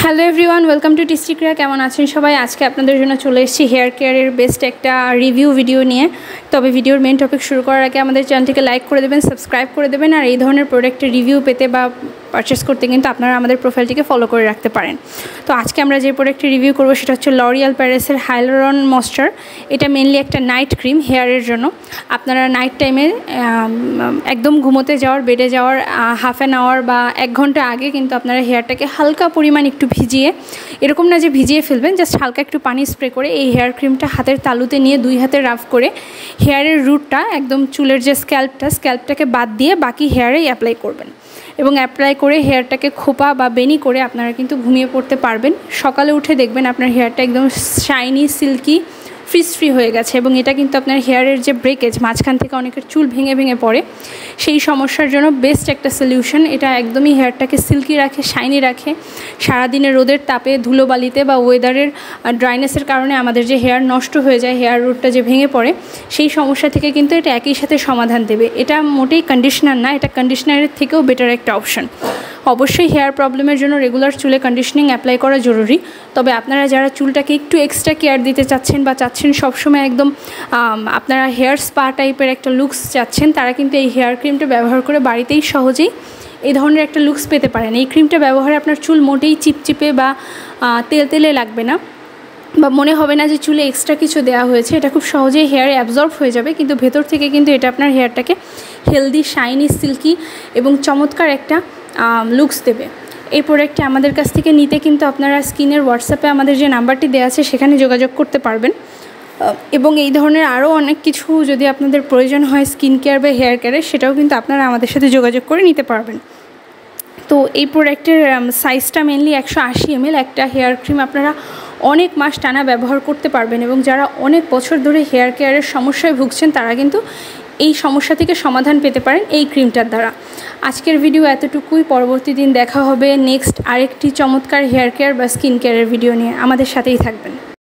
Hello everyone, welcome to টিস্টিক্রিয়া। কেমন আছেন সবাই? আজকে আপনাদের জন্য চলে এসেছি হেয়ার কেয়ারের বেস্ট একটা রিভিউ ভিডিও নিয়ে। তবে ভিডিওর মেন টপিক শুরু করার আগে আমাদের চ্যানেলটিকে লাইক করে দেবেন, সাবস্ক্রাইব করে দেবেন। আর এই ধরনের প্রোডাক্টের রিভিউ পেতে বা পারচেস করতে কিন্তু আপনারা আমাদের প্রোফাইলটিকে ফলো করে রাখতে পারেন। তো আজকে আমরা যে প্রোডাক্টটি রিভিউ করবো সেটা হচ্ছে লরিয়াল প্যারিসের হাইলোরন ময়েশ্চার। এটা মেনলি একটা নাইট ক্রিম হেয়ারের জন্য। আপনারা নাইট টাইমে একদম ঘুমোতে যাওয়ার, বেডে যাওয়ার হাফ অ্যান আওয়ার বা 1 ঘন্টা আগে কিন্তু আপনারা হেয়ারটাকে হালকা পরিমাণ একটু ভিজিয়ে, এরকম না যে ভিজিয়ে ফেলবেন, জাস্ট হালকা একটু পানি স্প্রে করে এই হেয়ার ক্রিমটা হাতের তালুতে নিয়ে 2 হাতে রাফ করে হেয়ারের রুটটা একদম চুলের যে স্ক্যাল্পটাকে বাদ দিয়ে বাকি হেয়ারেই অ্যাপ্লাই করবেন। এবং অ্যাপ্লাই করে হেয়ারটাকে খোপা বা বেনি করে আপনারা কিন্তু ঘুমিয়ে পড়তে পারবেন। সকালে উঠে দেখবেন আপনার হেয়ারটা একদম শাইনি, সিল্কি, ফ্রি হয়ে গেছে। এবং এটা কিন্তু আপনার হেয়ারের যে ব্রেকেজ, মাঝখান থেকে অনেকের চুল ভেঙে ভেঙে পড়ে, সেই সমস্যার জন্য বেস্ট একটা সলিউশন। এটা একদমই হেয়ারটাকে সিল্কি রাখে, শাইনি রাখে। সারাদিনের রোদের তাপে, ধুলোবালিতে বা ওয়েদারের ড্রাইনেসের কারণে আমাদের যে হেয়ার নষ্ট হয়ে যায়, হেয়ার রুটটা যে ভেঙে পড়ে, সেই সমস্যা থেকে কিন্তু এটা একই সাথে সমাধান দেবে। এটা মোটেই কন্ডিশনার না, এটা কন্ডিশনারের থেকেও বেটার একটা অপশন। অবশ্যই হেয়ার প্রবলেমের জন্য রেগুলার চুলে কন্ডিশনিং অ্যাপ্লাই করা জরুরি। তবে আপনারা যারা চুলটাকে একটু এক্সট্রা কেয়ার দিতে চাচ্ছেন বা চাচ্ছেন সবসময় একদম আপনারা হেয়ার স্পা টাইপের একটা লুকস চাচ্ছেন, তারা কিন্তু এই হেয়ার ক্রিমটা ব্যবহার করে বাড়িতেই সহজেই এই ধরনের একটা লুকস পেতে পারেন। এই ক্রিমটা ব্যবহারে আপনার চুল মোটেই চিপচিপে বা তেলে লাগবে না, বা মনে হবে না যে চুলে এক্সট্রা কিছু দেওয়া হয়েছে। এটা খুব সহজেই হেয়ারে অ্যাবজর্ব হয়ে যাবে, কিন্তু ভেতর থেকে কিন্তু এটা আপনার হেয়ারটাকে হেলদি, শাইনি, সিল্কি এবং চমৎকার একটা লুকস দেবে। এই প্রোডাক্টটি আমাদের কাছ থেকে নিতে কিন্তু আপনারা স্ক্রিনের হোয়াটসঅ্যাপে আমাদের যে নাম্বারটি দেওয়া আছে সেখানে যোগাযোগ করতে পারবেন। এবং এই ধরনের আরও অনেক কিছু যদি আপনাদের প্রয়োজন হয় স্কিন কেয়ার বা হেয়ার কেয়ারের, সেটাও কিন্তু আপনারা আমাদের সাথে যোগাযোগ করে নিতে পারবেন। তো এই প্রোডাক্টের সাইজটা মেনলি 180 ml। একটা হেয়ার ক্রিম আপনারা অনেক মাস টানা ব্যবহার করতে পারবেন। এবং যারা অনেক বছর ধরে হেয়ার কেয়ারের সমস্যায় ভুগছেন, তারা কিন্তু এই সমস্যা থেকে সমাধান পেতে পারেন এই ক্রিমটার দ্বারা। আজকের ভিডিও এতটুকুই। পরবর্তী দিন দেখা হবে নেক্সট আরেকটি চমৎকার হেয়ার কেয়ার বা স্কিন কেয়ারের ভিডিও নিয়ে। আমাদের সাথেই থাকবেন।